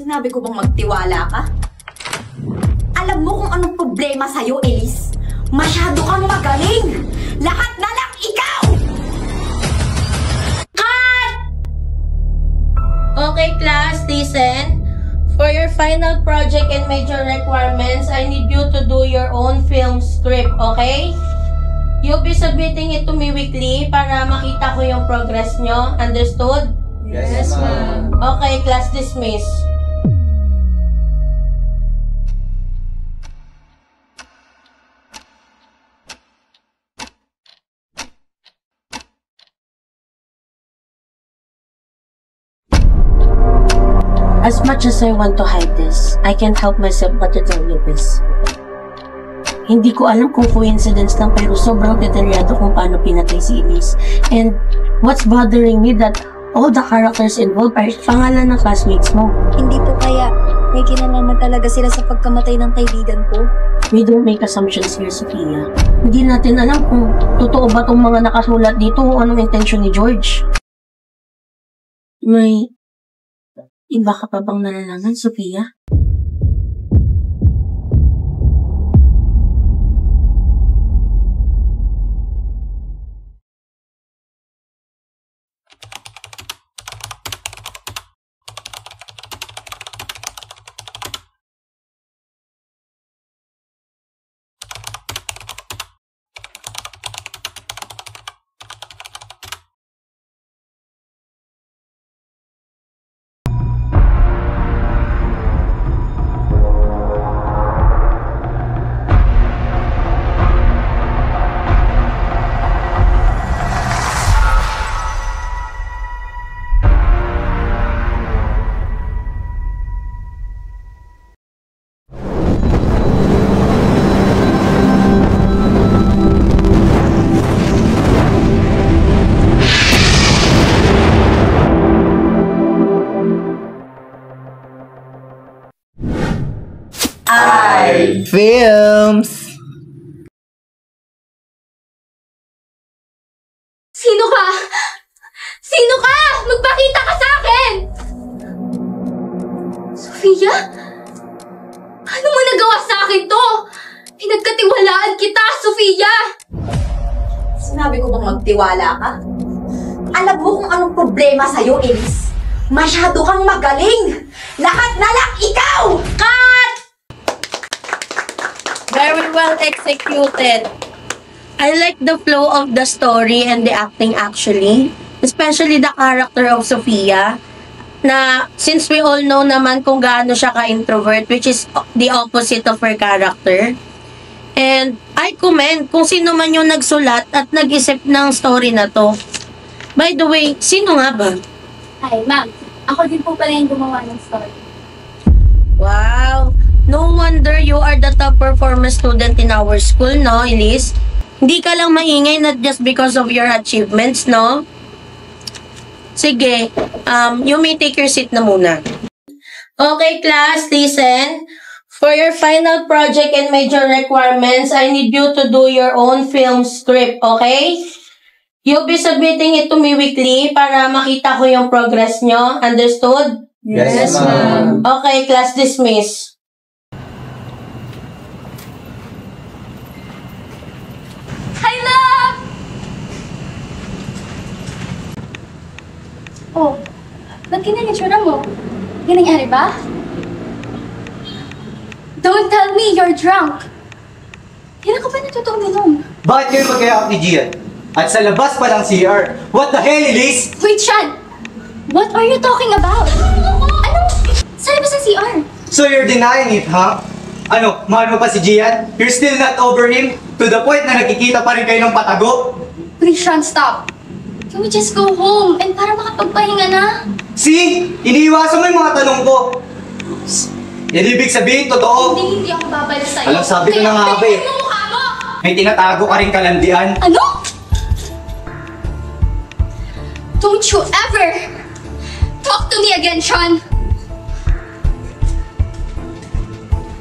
Sinabi ko bang magtiwala ka? Alam mo kung anong problema sa'yo, Elise? Masyado kang magaling! Lahat na lang ikaw! Cut! Okay, class, listen. For your final project and major requirements, I need you to do your own film script, okay? You'll be submitting it to me weekly para makita ko yung progress nyo. Understood? Yes, ma'am. Okay, class dismiss. As much as I want to hide this, I can't help myself but to tell you this. Hindi ko alam kung coincidence lang pero sobrang detalyado kung paano pinatay si Elise. And what's bothering me that all the characters involved are pangalan ng classmates mo. Hindi po kaya may kinalaman talaga sila sa pagkamatay ng kaibigan ko. We don't make assumptions here, Sophia. Hindi natin alam kung totoo ba itong mga nakasulat dito o anong intensyon ni George. May iba ka pa bang nalalaman, Sophia? Films! Sino ka? Sino ka? Magpakita ka sa akin! Sofia? Paano mo nagawa sa akin to? Pinagkatiwalaan kita, Sofia! Sinabi ko bang magtiwala ka? Alam mo kung anong problema sa'yo, Elise? Masyado kang magaling! Lahat na lang ikaw! Cut! Very well executed. I like the flow of the story and the acting actually. Especially the character of Sophia. Na since we all know naman kung gaano siya ka-introvert, which is the opposite of her character. And I commend kung sino man yung nagsulat at nag-isip ng story na to. By the way, sino nga ba? Hi, ma'am. Ako din po pala yung gumawa ng story. Wow! No wonder you are the top performer student in our school, no, Elise? Hindi ka lang maingay not just because of your achievements, no? Sige, you may take your seat na muna. Okay, class, listen. For your final project and major requirements, I need you to do your own film script, okay? You'll be submitting it to me weekly para makita ko yung progress nyo. Understood? Yes, ma'am. Okay, class dismiss. Hi, love! Oh, ba't ganyan yung tsura mo? Ganyan ba? Don't tell me you're drunk! Kailan ka ba natutong minom? Bakit kayo magkayakap ni Gian? At sa labas pa lang CR. What the hell, Elise? Wait, Sean! What are you talking about? Ano? Sa labas ng CR? So you're denying it, huh? Ano, mahal mo pa si Gian? You're still not over him? To the point na nakikita pa rin kayo ng patago? Please, Sean, stop! Can we just go home and para makapagpahinga na? See? Iniiwasan mo yung mga tanong ko. Yan ibig sabihin, totoo. Hindi ako babalik sa'yo. Alam, sabi ko na nga ba eh. Kaya, mo mukha mo! May tinatago ka rin kalandian. Ano? Don't you ever talk to me again, Sean!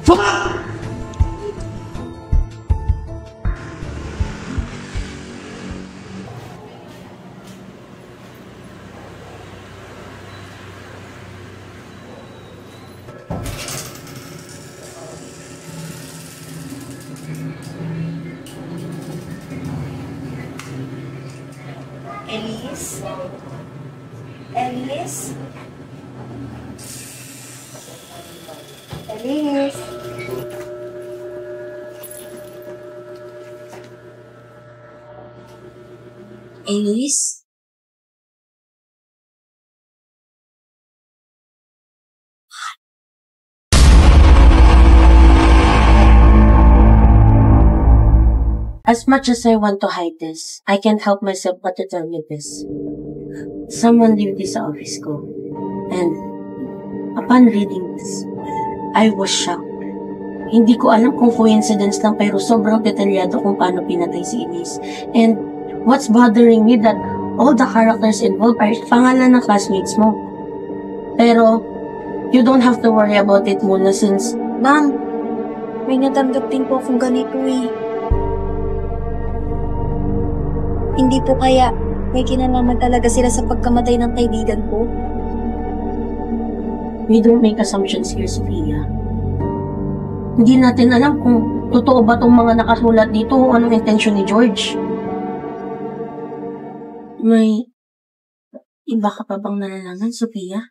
Fuck! Elise? Elise? Elise? Elise? As much as I want to hide this, I can't help myself but to tell you this. Someone leave this sa office ko. And upon reading this, I was shocked. Hindi ko alam kung coincidence lang pero sobrang detalyado kung paano pinatay si Elise. And what's bothering me that all the characters involved are pangalan ng classmates mo. Pero you don't have to worry about it muna since... Ma'am, may natanggap din po akong ganito eh. Hindi po kaya may kinalaman talaga sila sa pagkamatay ng kaibigan ko? We don't make assumptions here, Sophia. Hindi natin alam kung totoo ba tong mga nakasulat dito o anong intensyon ni George. May iba ka pa bang nalalaman, Sophia?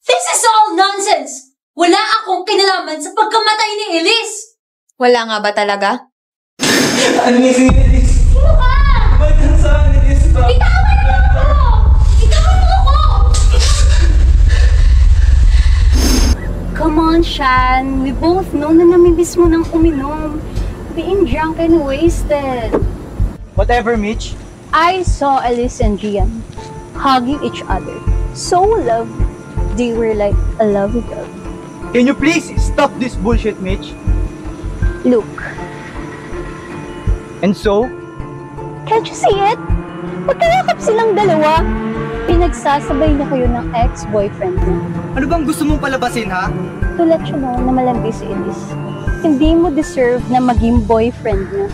This is all nonsense! Wala akong kinalaman sa pagkamatay ni Elise! Wala nga ba talaga? Ano ni si Elise? Sino ka? Ba't ka sa Elise ba? Bitawan mo ako! Bitawan mo ako! Come on, Shan. We both know na namimiss mo ng uminom. Being drunk and wasted. Whatever, Mitch. I saw Elise and Gian hugging each other. So lovely. They were like a lovey dove. Can you please stop this bullshit, Mitch? Look, And so, can't you see it? Magkayakap silang dalawa. Pinagsasabay niya kayo ng ex-boyfriend niya. ano bang gusto mong palabasin, ha? To let you know na malandi si Elise. Hindi mo deserve na maging boyfriend niya.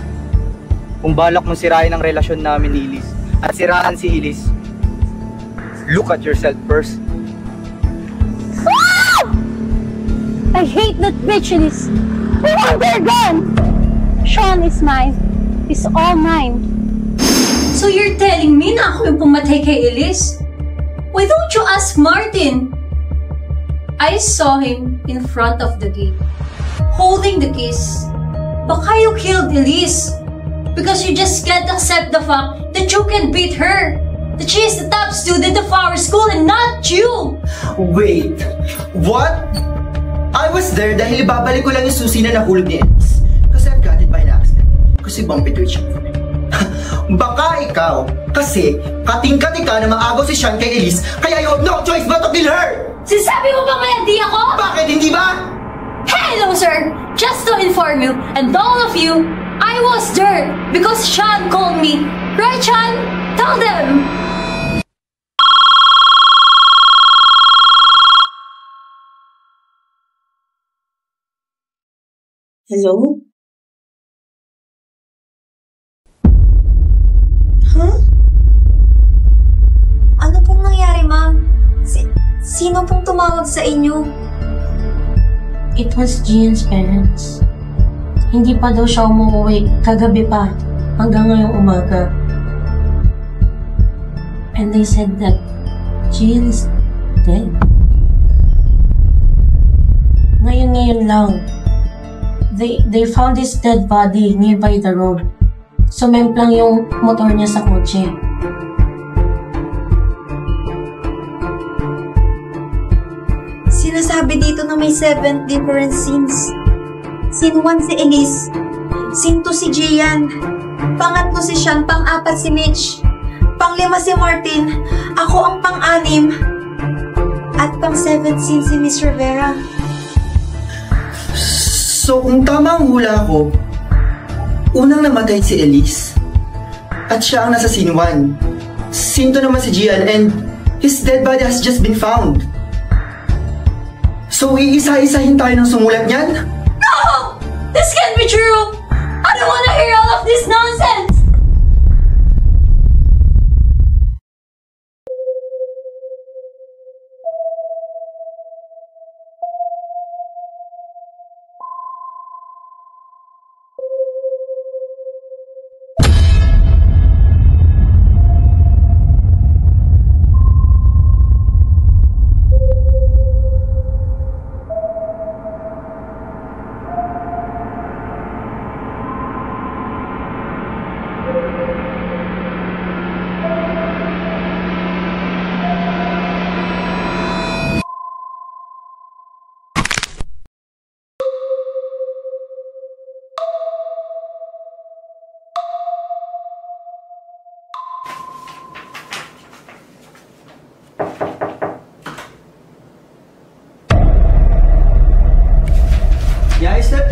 Kung balak mo sirain ang relasyon namin ni Elise at siraan si Elise, look at yourself first. I hate that bitch, Elise. We want her gone. Sean is mine. He's all mine. So you're telling me na ako yung pumatay kay Elise? Why don't you ask Martin? I saw him in front of the gate, holding the keys. Baka you killed Elise because you just can't accept the fact that you can beat her. That she is the top student of our school and not you! Wait, what? I was there dahil ibabalik ko lang yung susi na nahulog ni Elise. Kasi I've got it by an accident. Kasi bumped into each other. Baka ikaw, kasi kating-kating ka na maagaw si Sean kay Elise, kaya you have no choice but to kill her! Sinasabi mo ba malandi ako? Bakit hindi ba? Hello, sir! Just to inform you, and all of you, I was there because Sean called me. Right, Sean? Tell them! Hello? Huh? Ano pong nangyari, ma'am? Sino pong tumawag sa inyo? It was Gian's parents. Hindi pa daw siya umuwi kagabi pa hanggang ngayong umaga. And they said that Gian is dead. Ngayon lang. They found his dead body nearby the road. Sumemplang yung motor niya sa kotse. Sinasabi dito na may 7 different scenes. Scene 1 si Elise. Scene 2 si Gian. Pangatlo si Sean. Pang-4 si Mitch. Pang-5 si Martin. Ako ang pang-6. At pang-7 scene si Miss Rivera. So kung tama ang hula ko, unang namatay si Elise. At siya ang nasa scene 1. Scene 2 naman si Gian and his dead body has just been found. So iisa-isahin tayo ng sumulat niyan? No! This can't be true! I don't wanna hear all of this nonsense!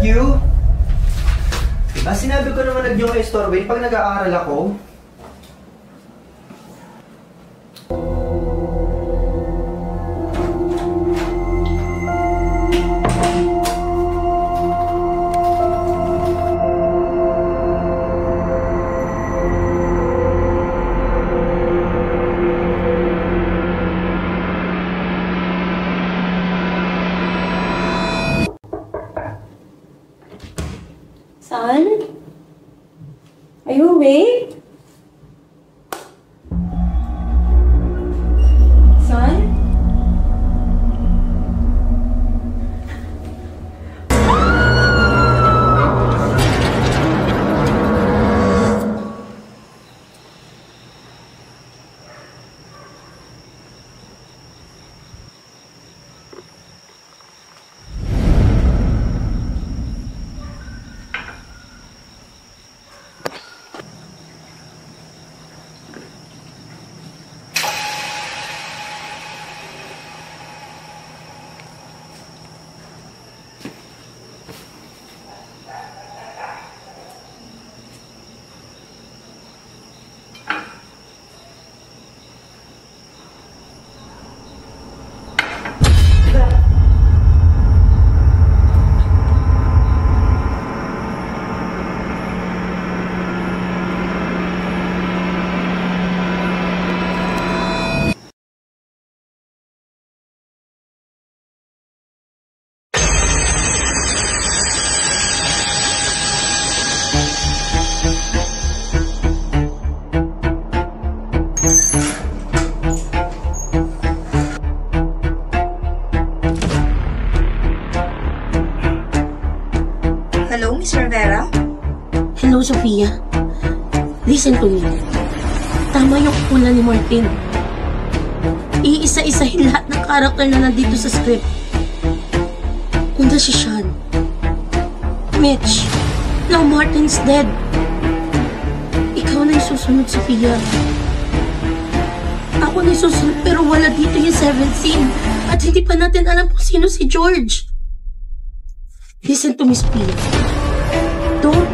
you. Sinabi ko naman nag-yung istorbo pag nag-aaral ako. Son? Are you awake? Son? Hello, Miss Rivera? Hello, Sofia. Listen to me. Tama yung kukulan ni Martin. Iisa-isahin lahat ng karakter na nandito sa script. Una si Sean. Mitch. Now Martin's dead. Ikaw na yung susunod, Sofia. Ako na yung susunod pero wala dito yung 7th scene. At hindi pa natin alam kung sino si George. Listen to me, Sophia. Don't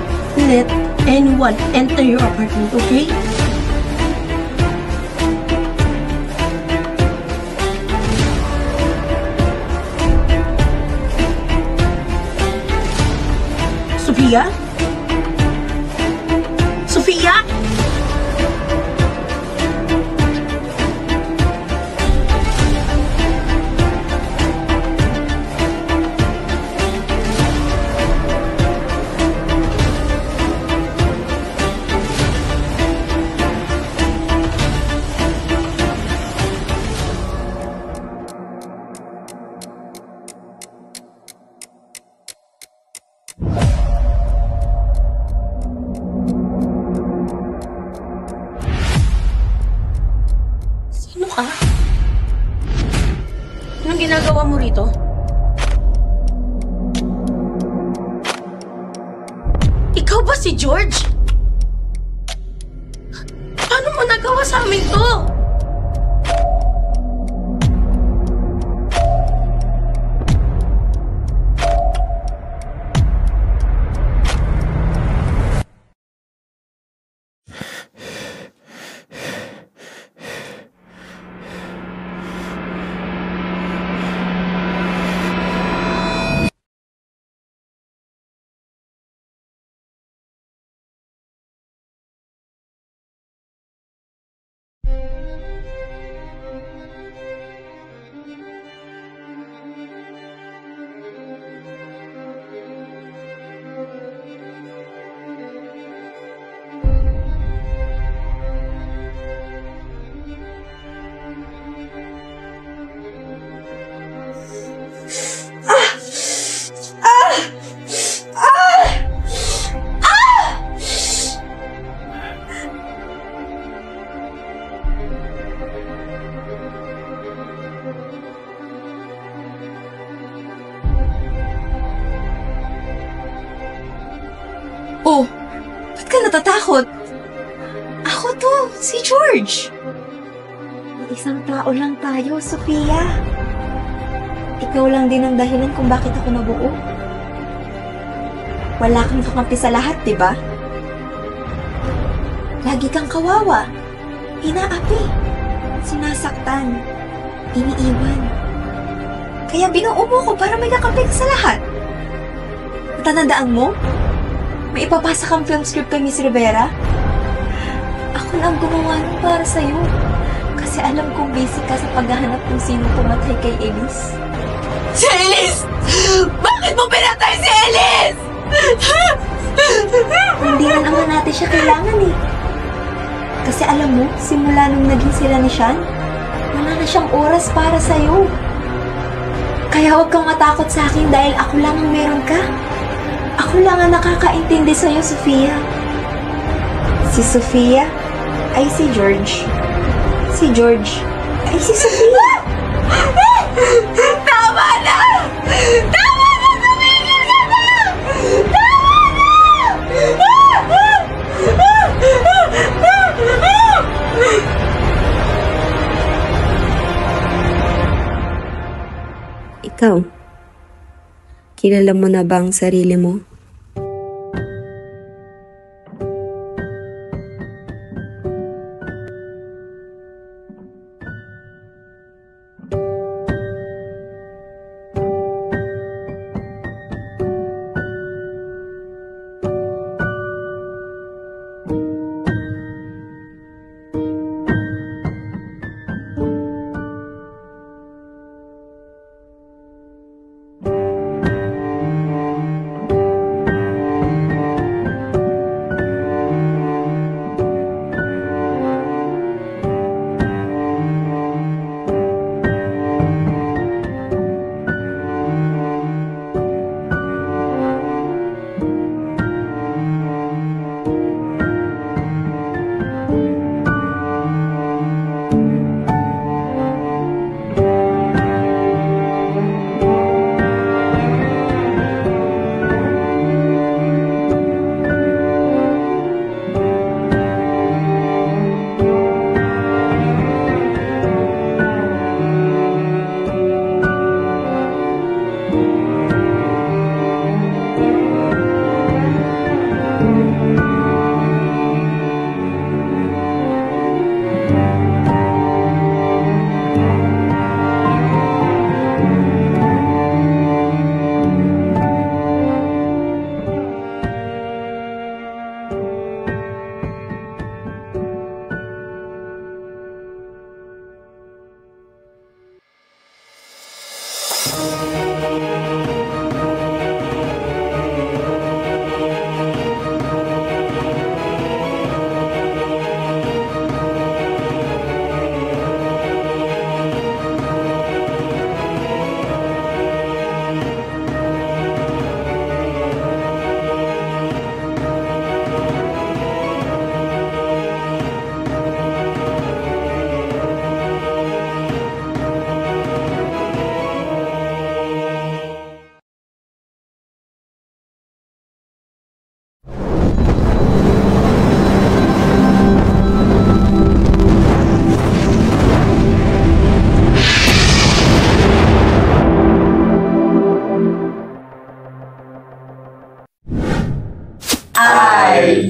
let anyone enter your apartment, okay? Sophia? Sophia? Sino ka? Anong ginagawa mo rito? Ikaw ba si George? Paano mo nagawa sa amin to? Oh, ba't ka natatakot? Ako to, si George. Isang tao lang tayo, Sofia. Ikaw lang din ang dahilan kung bakit ako nabuo. Wala kang kakampi sa lahat, di ba? Lagi kang kawawa. Inaapi. Sinasaktan. Iniiwan. Kaya binuo mo ko para may kakampi ka sa lahat. Natatandaan mo? May ipapasa kang film script kay Miss Rivera? Ako na ang gumawa nun para sa'yo. Kasi alam kong busy ka sa paghahanap kung sino pumatay kay Elise. Si Elise! Bakit mo pinatay si Elise? Hindi na naman natin siya kailangan eh. Kasi alam mo, simula nung naging sila ni Sean, wala na siyang oras para sa'yo. Kaya huwag kang matakot sa akin dahil ako lang ang meron ka. Ako lang ang nakakaintindi sa'yo, Sofia. Si Sofia ay si George. Si George ay si Sofia. Tama na! Tama na! Tumigil ka na! Tama na! Ikaw, kilala mo na ba ang sarili mo?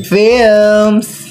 Films!